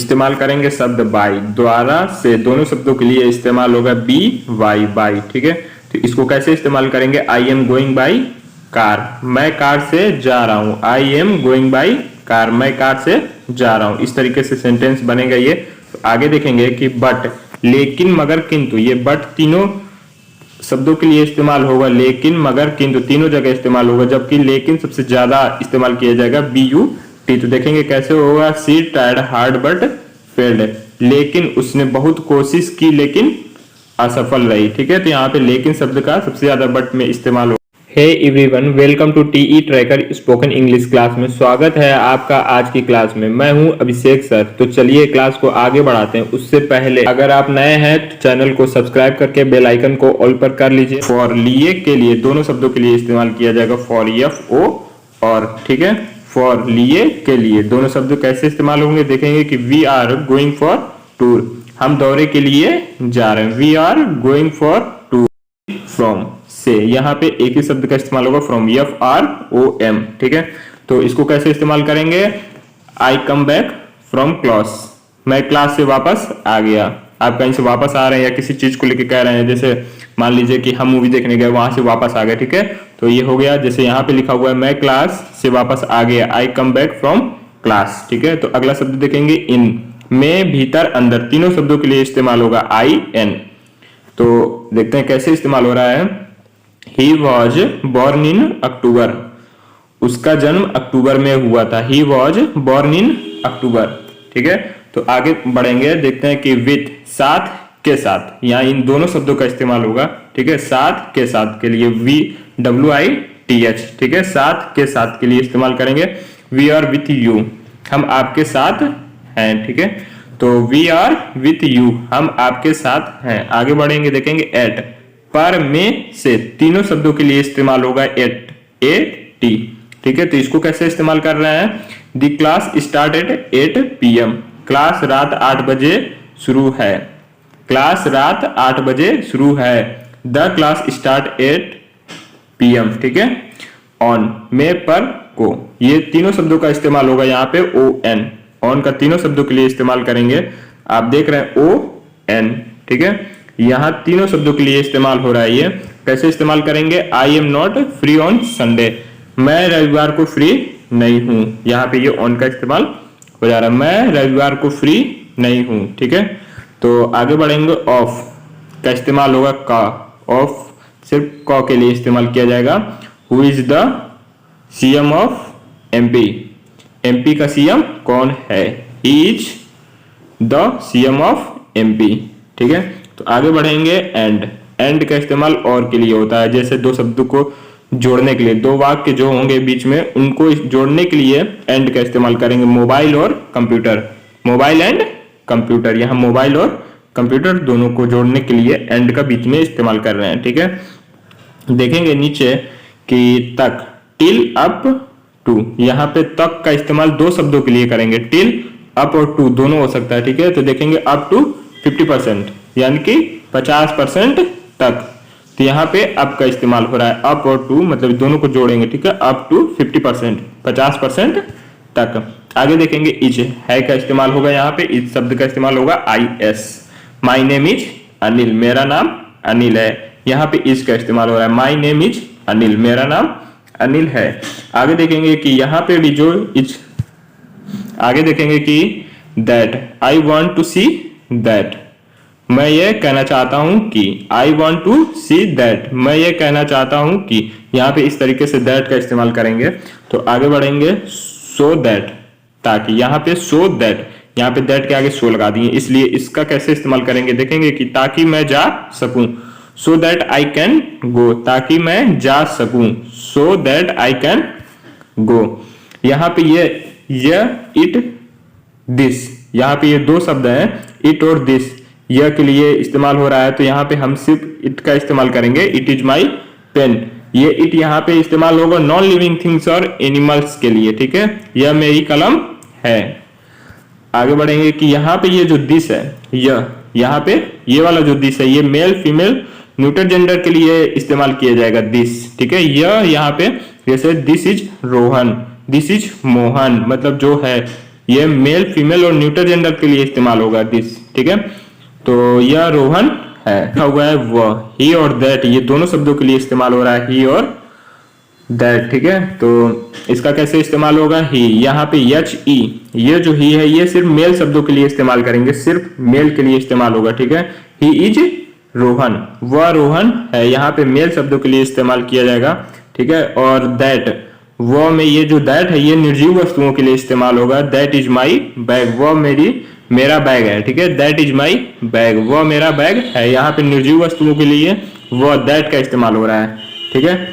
इस्तेमाल करेंगे शब्द बाई, द्वारा से दोनों शब्दों के लिए इस्तेमाल होगा बी वाई, बाई। ठीक है, तो इसको कैसे इस्तेमाल करेंगे? I am going by car, मैं कार से जा रहा हूं। I am going by car, मैं कार से जा रहा हूं। इस तरीके से सेंटेंस बनेगा ये। तो आगे देखेंगे कि बट, लेकिन, मगर, किंतु। ये बट तीनों शब्दों के लिए इस्तेमाल होगा, लेकिन, मगर, किंतु तीनों जगह इस्तेमाल होगा, जबकि लेकिन सबसे ज्यादा इस्तेमाल किया जाएगा बी यू टी। तो देखेंगे कैसे होगा। सी ट्राइड हार्ड बट फेल्ड, लेकिन उसने बहुत कोशिश की लेकिन असफल रही। ठीक है, तो यहाँ पे लेकिन शब्द का सबसे ज्यादा बट में इस्तेमाल होगा। Hey everyone, welcome to TE tracker spoken English class में। स्वागत है आपका आज की क्लास में। मैं हूं अभिषेक सर। तो चलिए क्लास को आगे बढ़ाते हैं। उससे पहले अगर आप नए हैं तो चैनल को सब्सक्राइब करके बेल आइकन को ऑल पर कर लीजिए। फॉर लिए के लिए दोनों शब्दों के लिए इस्तेमाल किया जाएगा फॉर, एफ ओ और। ठीक है, फॉर लिए के लिए दोनों शब्द कैसे इस्तेमाल होंगे देखेंगे कि we are going for tour, हम दौरे के लिए जा रहे हैं। We are going for tour. From से, यहाँ पे एक ही शब्द का इस्तेमाल होगा from, F R O M. ठीक है, तो इसको कैसे इस्तेमाल करेंगे? I come back from class, मैं क्लास से वापस आ गया। आप कहीं से वापस आ रहे हैं या किसी चीज को लेकर कह रहे हैं, जैसे मान लीजिए कि हम मूवी देखने गए, वहां से वापस आ गए। ठीक है, तो ये हो गया। जैसे यहाँ पे लिखा हुआ है मैं क्लास से वापस आ गया, आई कम बैक फ्रॉम क्लास। ठीक है, तो अगला शब्द देखेंगे इन, में, भीतर, अंदर। तीनों शब्दों के लिए इस्तेमाल होगा आई एन। तो देखते हैं कैसे इस्तेमाल हो रहा है। ही वॉज बॉर्न इन अक्टूबर, उसका जन्म अक्टूबर में हुआ था। ही वॉज बॉर्न इन अक्टूबर। ठीक है, तो आगे बढ़ेंगे, देखते हैं कि विथ, साथ, के साथ। यहाँ इन दोनों शब्दों का इस्तेमाल होगा। ठीक है, साथ के साथ के लिए V W I T H. ठीक है, साथ के साथ के लिए इस्तेमाल करेंगे वी आर विथ यू, हम आपके साथ हैं। ठीक है, तो वी आर विथ यू, हम आपके साथ हैं। आगे बढ़ेंगे, देखेंगे एट, पर, में, से। तीनों शब्दों के लिए इस्तेमाल होगा एट, ए टी। ठीक है, तो इसको कैसे इस्तेमाल कर रहे हैं? The class start at 8 PM, class रात 8 बजे शुरू है। क्लास रात 8 बजे शुरू है। The class start 8 PM। ठीक है, ऑन, में, पर, को। ये तीनों शब्दों का इस्तेमाल होगा यहाँ पे ओ एन, ऑन का तीनों शब्दों के लिए इस्तेमाल करेंगे। आप देख रहे हैं ओ एन। ठीक है, यहाँ तीनों शब्दों के लिए इस्तेमाल हो रहा है। ये कैसे इस्तेमाल करेंगे? I am not free on Sunday, मैं रविवार को फ्री नहीं हूं। यहाँ पे ये ऑन का इस्तेमाल हो जा रहा है, मैं रविवार को फ्री नहीं हूं। ठीक है, तो आगे बढ़ेंगे। ऑफ का इस्तेमाल होगा का, ऑफ सिर्फ क के लिए इस्तेमाल किया जाएगा। Who is the CM of MP, MP का सीएम कौन है? He is the CM of MP. ठीक है, तो आगे बढ़ेंगे। एंड, एंड का इस्तेमाल और के लिए होता है, जैसे दो शब्दों को जोड़ने के लिए, दो वाक्य जो होंगे बीच में उनको जोड़ने के लिए एंड का इस्तेमाल करेंगे। मोबाइल और कंप्यूटर, मोबाइल एंड कंप्यूटर, यहाँ मोबाइल और कंप्यूटर दोनों को जोड़ने के लिए एंड का बीच में इस्तेमाल कर रहे हैं। ठीक है, देखेंगे नीचे कि तक, टिल, अप टू। यहाँ पे तक का इस्तेमाल दो शब्दों के लिए करेंगे, टिल, अप और टू दोनों हो सकता है। ठीक है, तो देखेंगे अप टू 50%, यानी कि 50% तक। तो यहाँ पे अप का इस्तेमाल हो रहा है, अप और टू मतलब दोनों को जोड़ेंगे। ठीक है, अप टू 50%, 50% तक। आगे देखेंगे इज, है का इस्तेमाल होगा। यहाँ पे इज शब्द का इस्तेमाल होगा I S. My name is Anil, मेरा नाम अनिल है। यहाँ पे इज का इस्तेमाल हो रहा है, माई नेम इज अनिल, मेरा नाम अनिल है। आगे देखेंगे कि यहाँ पे भी जो इज, आगे देखेंगे कि that, I want to see that, मैं ये कहना चाहता हूं कि। I want to see that, मैं ये कहना चाहता हूं कि। यहाँ पे इस तरीके से दैट का इस्तेमाल करेंगे। तो आगे बढ़ेंगे। सो दैट, ताकि। यहाँ पे सो दैट, यहाँ पे दैट के आगे सो लगा दिए, इसलिए इसका कैसे इस्तेमाल करेंगे देखेंगे कि ताकि मैं जा सकूं। So that I can go, ताकि मैं जा सकूं। So that I can go. यहाँ पे ये इट, दिस, यहाँ पे ये दो शब्द हैं, इट और दिस। यह के लिए इस्तेमाल हो रहा है, तो यहाँ पे हम सिर्फ इट का इस्तेमाल करेंगे। इट इज माई पेन, ये इट यहाँ पे इस्तेमाल होगा नॉन लिविंग थिंग्स और एनिमल्स के लिए। ठीक है, यह मेरी कलम है। आगे बढ़ेंगे कि यहाँ पे ये जो दिस है, यह यहाँ पे ये वाला जो दिस है, ये मेल फीमेल न्यूटर जेंडर के लिए इस्तेमाल किया जाएगा दिस। ठीक है, यह यहाँ पे जैसे this is Rohan, this is Mohan, मतलब जो है ये मेल फीमेल और न्यूटर जेंडर के लिए इस्तेमाल होगा दिस, ठीक है। तो यह रोहन है, हुआ है वह, ही और दैट, ये दोनों शब्दों के लिए इस्तेमाल हो रहा है, ही और दैट, ठीक है। तो इसका कैसे इस्तेमाल होगा, ही, यहाँ पे एच ई, ये जो ही है ये सिर्फ मेल शब्दों के लिए इस्तेमाल करेंगे, सिर्फ मेल के लिए इस्तेमाल होगा, ठीक है। ही इज रोहन, वह रोहन है, यहाँ पे मेल शब्दों के लिए इस्तेमाल किया जाएगा, ठीक है। और दैट, वह में ये जो दैट है ये निर्जीव वस्तुओं के लिए इस्तेमाल होगा, दैट इज माई बैग, वह मेरा बैग है, ठीक है। दैट इज माई बैग, वह मेरा बैग है, यहाँ पे निर्जीव वस्तुओं के लिए वह दैट का इस्तेमाल हो रहा है, ठीक है।